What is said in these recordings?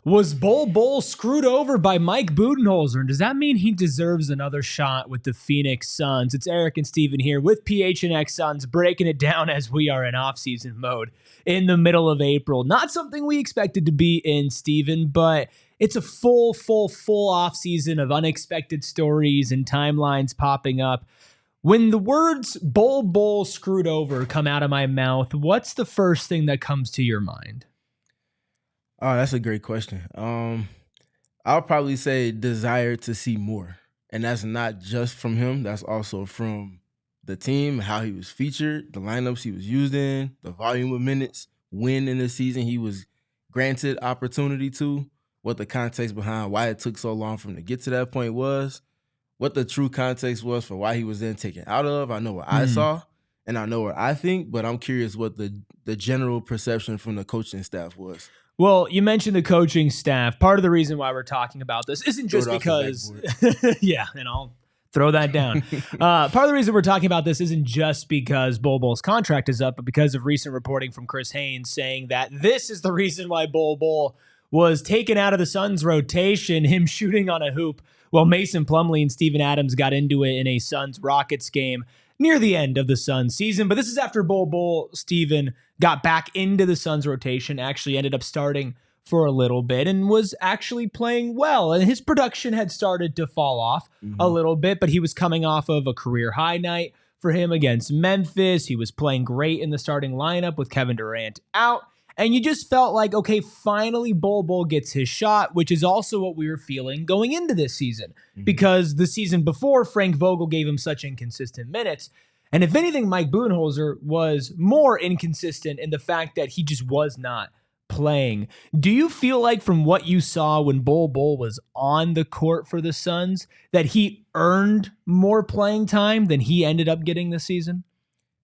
Was Bull screwed over by Mike Budenholzer? And does that mean he deserves another shot with the Phoenix Suns? It's Eric and Steven here with PHNX Suns, breaking it down as we are in off-season mode in the middle of April. Not something we expected to be in, Steven, but it's a full off-season of unexpected stories and timelines popping up. When the words Bull screwed over come out of my mouth, what's the first thing that comes to your mind? Oh, that's a great question. I'll probably say desire to see more. And that's not just from him. That's also from the team, how he was featured, the lineups he was used in, the volume of minutes, when in the season he was granted opportunity to, what the context behind why it took so long for him to get to that point was, what the true context was for why he was then taken out of. I know what I saw, and I know what I think, but I'm curious what the general perception from the coaching staff was. Well, you mentioned the coaching staff. Part of the reason why we're talking about this isn't just because, yeah, and I'll throw that down. Part of the reason we're talking about this isn't just because Bull's contract is up, but because of recent reporting from Chris Haynes saying that this is the reason why Bull was taken out of the Suns rotation, him shooting on a hoop. Well, Mason Plumlee and Steven Adams got into it in a Suns-Rockets game near the end of the Suns season. But this is after Steven got back into the Suns rotation, actually ended up starting for a little bit and was actually playing well. And his production had started to fall off a little bit, but he was coming off of a career high night for him against Memphis. He was playing great in the starting lineup with Kevin Durant out. And you just felt like, okay, finally Bull gets his shot, which is also what we were feeling going into this season. Because the season before, Frank Vogel gave him such inconsistent minutes. And if anything, Mike Budenholzer was more inconsistent in the fact that he just was not playing. Do you feel like from what you saw when Bull was on the court for the Suns, that he earned more playing time than he ended up getting this season?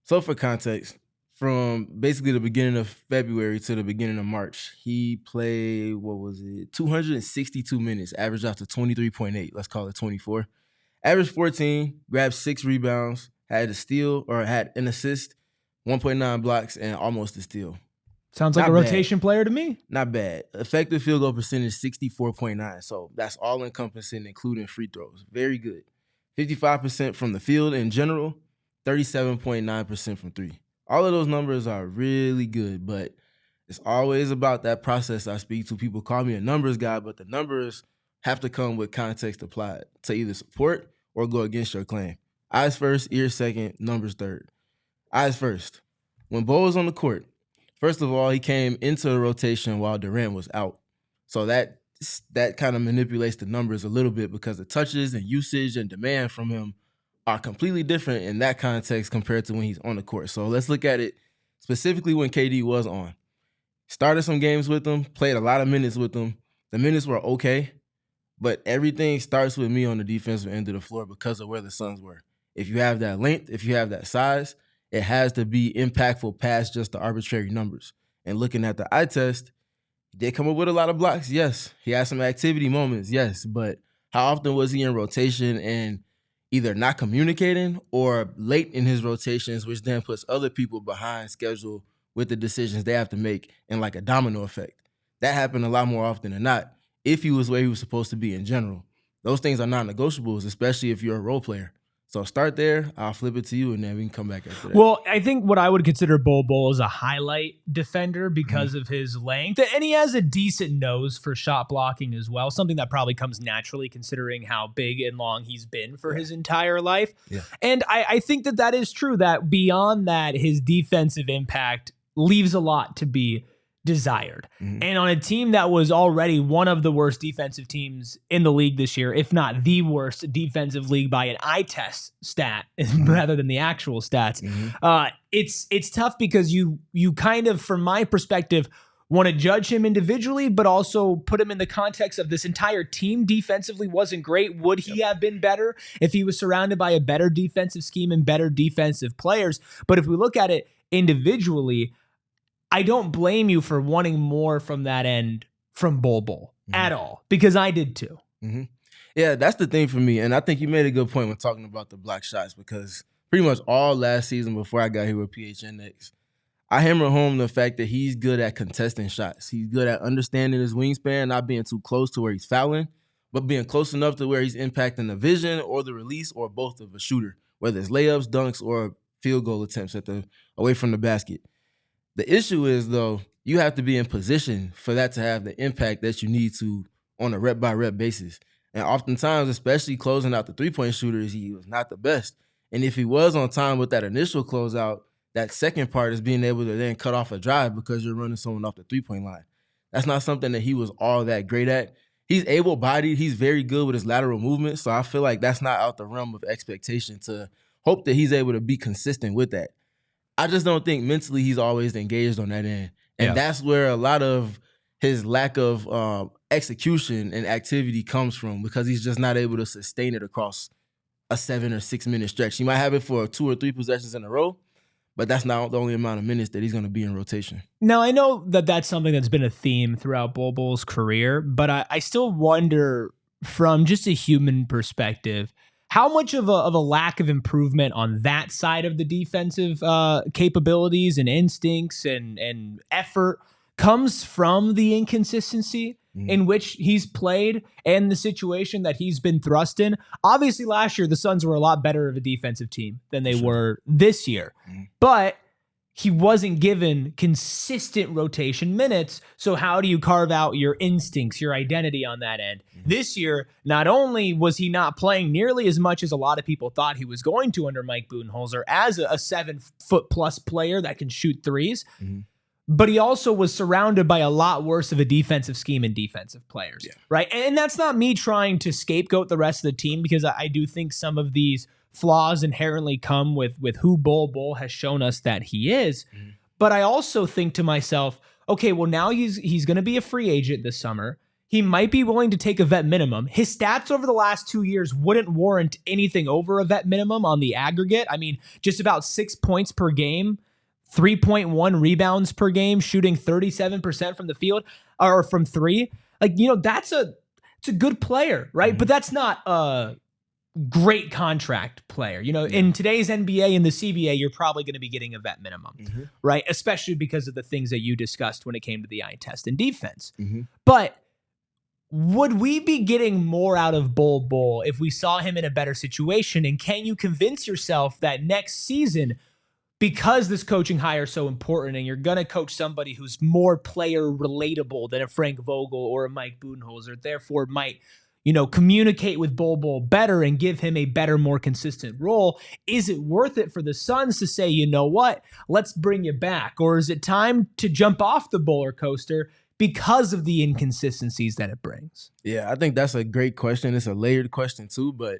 So for context, from basically the beginning of February to the beginning of March, he played, 262 minutes, averaged out to 23.8. Let's call it 24. Averaged 14, grabbed 6 rebounds, had a steal or had an assist, 1.9 blocks, and almost a steal. Sounds like Not a bad. rotation player to me. Not bad. Effective field goal percentage, 64.9. So that's all encompassing, including free throws. Very good. 55% from the field in general, 37.9% from three. All of those numbers are really good, but it's always about that process I speak to. People call me a numbers guy, but the numbers have to come with context applied to either support or go against your claim. Eyes first, ears second, numbers third. Eyes first. When Bo was on the court, first of all, he came into the rotation while Durant was out. So that kind of manipulates the numbers a little bit because the touches and usage and demand from him are completely different in that context compared to when he's on the court. So let's look at it specifically when KD was on. Started some games with him, played a lot of minutes with him. The minutes were okay, but everything starts with me on the defensive end of the floor because of where the Suns were. If you have that length, if you have that size, it has to be impactful past just the arbitrary numbers. And looking at the eye test, he did come up with a lot of blocks, yes. He had some activity moments, yes. But how often was he in rotation and either not communicating or late in his rotations, which then puts other people behind schedule with the decisions they have to make in like a domino effect? That happened a lot more often than not if he was where he was supposed to be in general. Those things are non-negotiables, especially if you're a role player. So start there, I'll flip it to you, and then we can come back after that. Well, I think what I would consider Bull as a highlight defender because of his length. And he has a decent nose for shot blocking as well, something that probably comes naturally considering how big and long he's been for his entire life. Yeah. And I think that is true, that beyond that, his defensive impact leaves a lot to be desired. And on a team that was already one of the worst defensive teams in the league this year, if not the worst defensive league by an eye test stat rather than the actual stats, it's tough because you kind of, from my perspective, want to judge him individually, but also put him in the context of this entire team defensively wasn't great. Would he have been better if he was surrounded by a better defensive scheme and better defensive players? But if we look at it individually, I don't blame you for wanting more from that end from Bull at all, because I did too. Yeah, that's the thing for me. And I think you made a good point when talking about the block shots, because pretty much all last season before I got here with PHNX, I hammer home the fact that he's good at contesting shots. He's good at understanding his wingspan, not being too close to where he's fouling, but being close enough to where he's impacting the vision or the release or both of a shooter, whether it's layups, dunks, or field goal attempts away from the basket. The issue is, though, you have to be in position for that to have the impact that you need to on a rep-by-rep basis. And oftentimes, especially closing out the three-point shooters, he was not the best. And if he was on time with that initial closeout, that second part is being able to then cut off a drive because you're running someone off the three-point line. That's not something that he was all that great at. He's able-bodied. He's very good with his lateral movement. So I feel like that's not out the realm of expectation to hope that he's able to be consistent with that. I just don't think mentally he's always engaged on that end. And that's where a lot of his lack of execution and activity comes from, because he's just not able to sustain it across a 7 or 6 minute stretch. He might have it for 2 or 3 possessions in a row, but that's not the only amount of minutes that he's going to be in rotation. Now, I know that that's something that's been a theme throughout Bol Bol's career, but I still wonder, from just a human perspective, how much of a lack of improvement on that side of the defensive capabilities and instincts and effort comes from the inconsistency in which he's played and the situation that he's been thrust in. Obviously, last year, the Suns were a lot better of a defensive team than they were this year. But he wasn't given consistent rotation minutes. So how do you carve out your instincts, your identity on that end? This year, not only was he not playing nearly as much as a lot of people thought he was going to under Mike Budenholzer as a 7-foot-plus player that can shoot threes, but he also was surrounded by a lot worse of a defensive scheme and defensive players, right? And that's not me trying to scapegoat the rest of the team, because I do think some of these flaws inherently come with who Bol Bol has shown us that he is. But I also think to myself, okay, well, now he's going to be a free agent this summer. He might be willing to take a vet minimum. His stats over the last 2 years wouldn't warrant anything over a vet minimum on the aggregate. I mean, just about 6 points per game, 3.1 rebounds per game, shooting 37% from the field or from three. Like, it's a good player, right? But that's not a great contract player. In today's NBA and the CBA, you're probably going to be getting a vet minimum, right? Especially because of the things that you discussed when it came to the eye test and defense. But would we be getting more out of Bol Bol if we saw him in a better situation? And can you convince yourself that next season, because this coaching hire is so important and you're going to coach somebody who's more player relatable than a Frank Vogel or a Mike Budenholzer, therefore might communicate with Bol Bol better and give him a better, more consistent role, is it worth it for the Suns to say, you know what, let's bring you back? Or is it time to jump off the roller coaster because of the inconsistencies that it brings? Yeah, I think that's a great question. It's a layered question too, but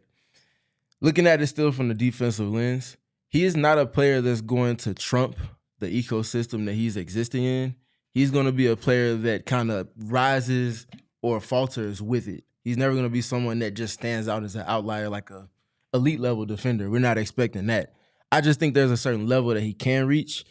looking at it still from the defensive lens, he is not a player that's going to trump the ecosystem that he's existing in. He's going to be a player that kind of rises or falters with it. He's never going to be someone that just stands out as an outlier, like a elite level defender. We're not expecting that. I just think there's a certain level that he can reach.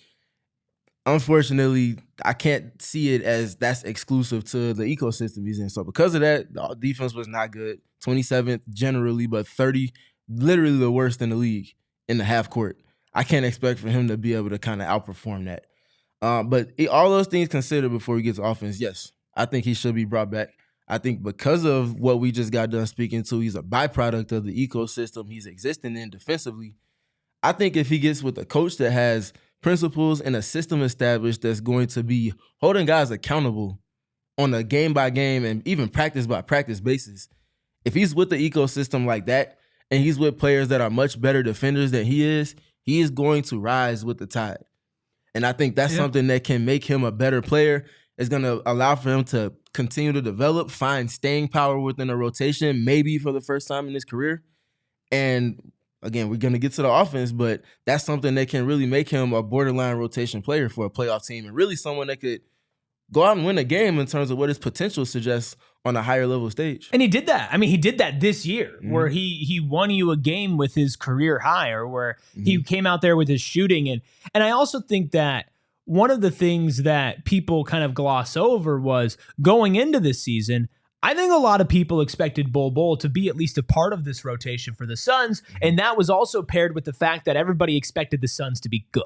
Unfortunately, I can't see it as that's exclusive to the ecosystem he's in. So because of that, the defense was not good. 27th generally, but 30, literally the worst in the league in the half court. I can't expect for him to be able to kind of outperform that. But all those things considered before he gets offense, yes, I think he should be brought back. I think because of what we just got done speaking to, he's a byproduct of the ecosystem he's existing in defensively. I think if he gets with a coach that has principles and a system established that's going to be holding guys accountable on a game-by-game and even practice-by-practice basis, if he's with the ecosystem like that and he's with players that are much better defenders than he is going to rise with the tide. And I think that's something that can make him a better player. It's going to allow for him to continue to develop, find staying power within a rotation, maybe for the first time in his career. And again, we're going to get to the offense, but that's something that can really make him a borderline rotation player for a playoff team and really someone that could go out and win a game in terms of what his potential suggests on a higher level stage. And he did that. I mean, he did that this year where he won you a game with his career high, or where he came out there with his shooting. And I also think that one of the things that people kind of gloss over was going into this season, I think a lot of people expected Bol Bol to be at least a part of this rotation for the Suns, and that was also paired with the fact that everybody expected the Suns to be good,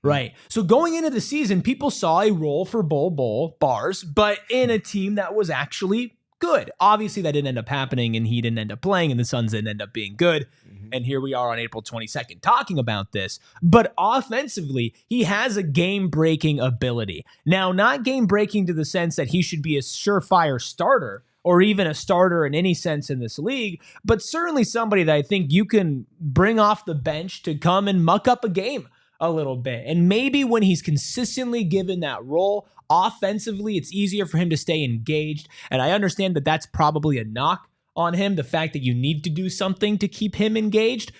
right? So going into the season, people saw a role for Bol bars, but in a team that was actually good. Obviously, that didn't end up happening, and he didn't end up playing, and the Suns didn't end up being good. And here we are on April 22nd talking about this. But offensively, he has a game-breaking ability. Now, not game-breaking to the sense that he should be a surefire starter or even a starter in any sense in this league, but certainly somebody that I think you can bring off the bench to come and muck up a game a little bit. And maybe when he's consistently given that role, offensively, it's easier for him to stay engaged. And I understand that that's probably a knock on him, the fact that you need to do something to keep him engaged.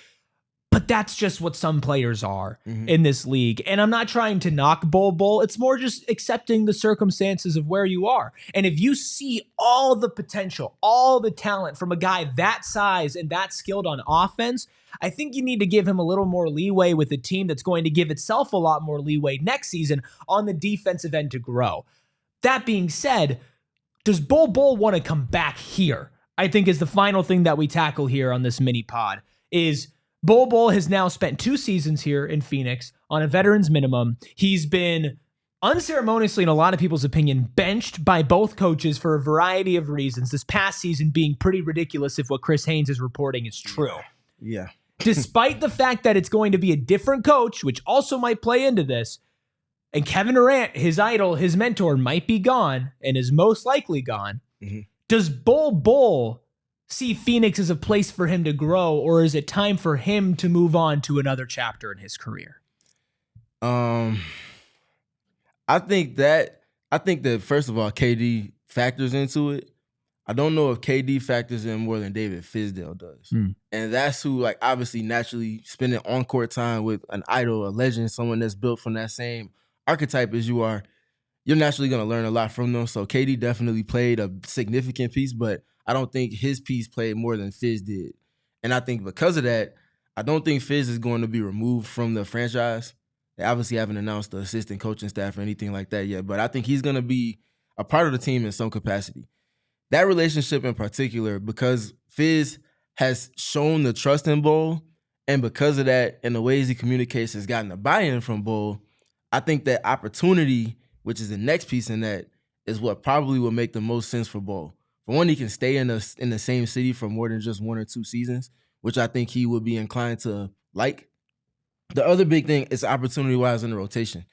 But that's just what some players are in this league. And I'm not trying to knock Bol. It's more just accepting the circumstances of where you are. And if you see all the potential, all the talent from a guy that size and that skilled on offense, I think you need to give him a little more leeway with a team that's going to give itself a lot more leeway next season on the defensive end to grow. That being said, does Bol want to come back here? I think is the final thing that we tackle here on this mini pod is Bol has now spent 2 seasons here in Phoenix on a veteran's minimum. He's been unceremoniously, in a lot of people's opinion, benched by both coaches for a variety of reasons. This past season being pretty ridiculous if what Chris Haynes is reporting is true. Yeah. Despite the fact that it's going to be a different coach, which also might play into this, and Kevin Durant, his idol, his mentor, might be gone and is most likely gone. Does Bol see Phoenix as a place for him to grow, or is it time for him to move on to another chapter in his career? I think that first of all, KD factors into it. I don't know if KD factors in more than David Fizdale does. And that's who, like, obviously naturally spending on-court time with an idol, a legend, someone that's built from that same archetype as you are, you're naturally going to learn a lot from them. So KD definitely played a significant piece, but I don't think his piece played more than Fizz did. And I think because of that, I don't think Fizz is going to be removed from the franchise. They obviously haven't announced the assistant coaching staff or anything like that yet, but I think he's going to be a part of the team in some capacity. That relationship in particular, because Fizz has shown the trust in Bol, and because of that and the ways he communicates has gotten a buy-in from Bol, I think that opportunity, which is the next piece in that, is what probably will make the most sense for Bol. For one, he can stay in the same city for more than just 1 or 2 seasons, which I think he would be inclined to like. The other big thing is opportunity-wise in the rotation.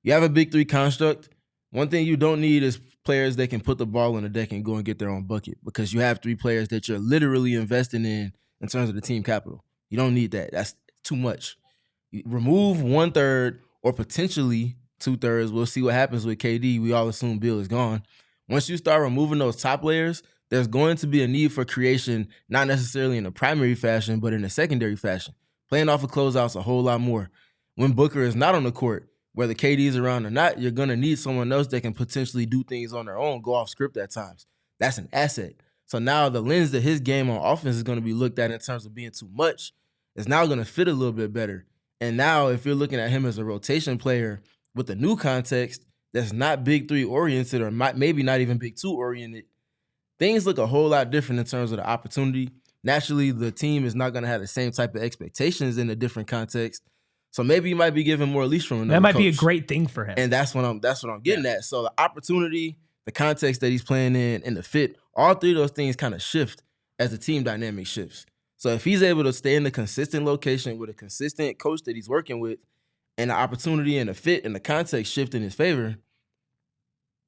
You have a big 3 construct. One thing you don't need is players that can put the ball on the deck and go and get their own bucket, because you have 3 players that you're literally investing in terms of the team capital. You don't need that. That's too much. You remove 1/3 or potentially 2/3. We'll see what happens with KD. We all assume Bill is gone. Once you start removing those top layers, there's going to be a need for creation, not necessarily in a primary fashion, but in a secondary fashion. Playing off of closeouts a whole lot more. When Booker is not on the court, whether KD is around or not, you're going to need someone else that can potentially do things on their own, go off script at times. That's an asset. So now the lens that his game on offense is going to be looked at in terms of being too much is now going to fit a little bit better. And now if you're looking at him as a rotation player with a new context that's not big 3 oriented or maybe not even big 2 oriented, things look a whole lot different in terms of the opportunity. Naturally, the team is not going to have the same type of expectations in a different context. So maybe you might be given more leash from another That might coach. be a great thing for him. And that's what I'm getting at. So the opportunity, the context that he's playing in, and the fit, all 3 of those things kind of shift as the team dynamic shifts. So if he's able to stay in the consistent location with a consistent coach that he's working with, and the opportunity and the fit and the context shift in his favor,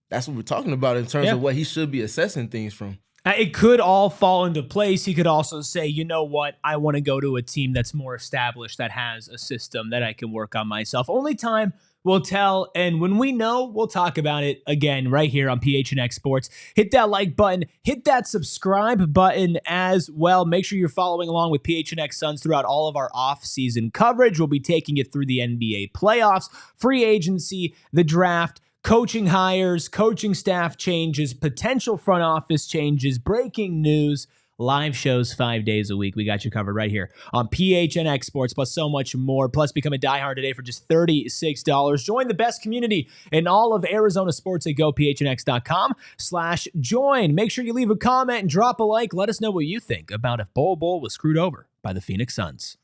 that's what we're talking about in terms of what he should be assessing things from. It could all fall into place. He could also say, you know what, I want to go to a team that's more established, that has a system that I can work on myself. Only time will tell, and when we know, we'll talk about it again right here on PHNX Sports. Hit that like button, hit that subscribe button as well. Make sure you're following along with PHNX Suns throughout all of our off-season coverage. We'll be taking it through the NBA playoffs, free agency, the draft, coaching hires, coaching staff changes, potential front office changes, breaking news, live shows 5 days a week. We got you covered right here on PHNX Sports, plus so much more. Plus, become a diehard today for just $36. Join the best community in all of Arizona sports at gophnx.com/join. Make sure you leave a comment and drop a like. Let us know what you think about if Bol was screwed over by the Phoenix Suns.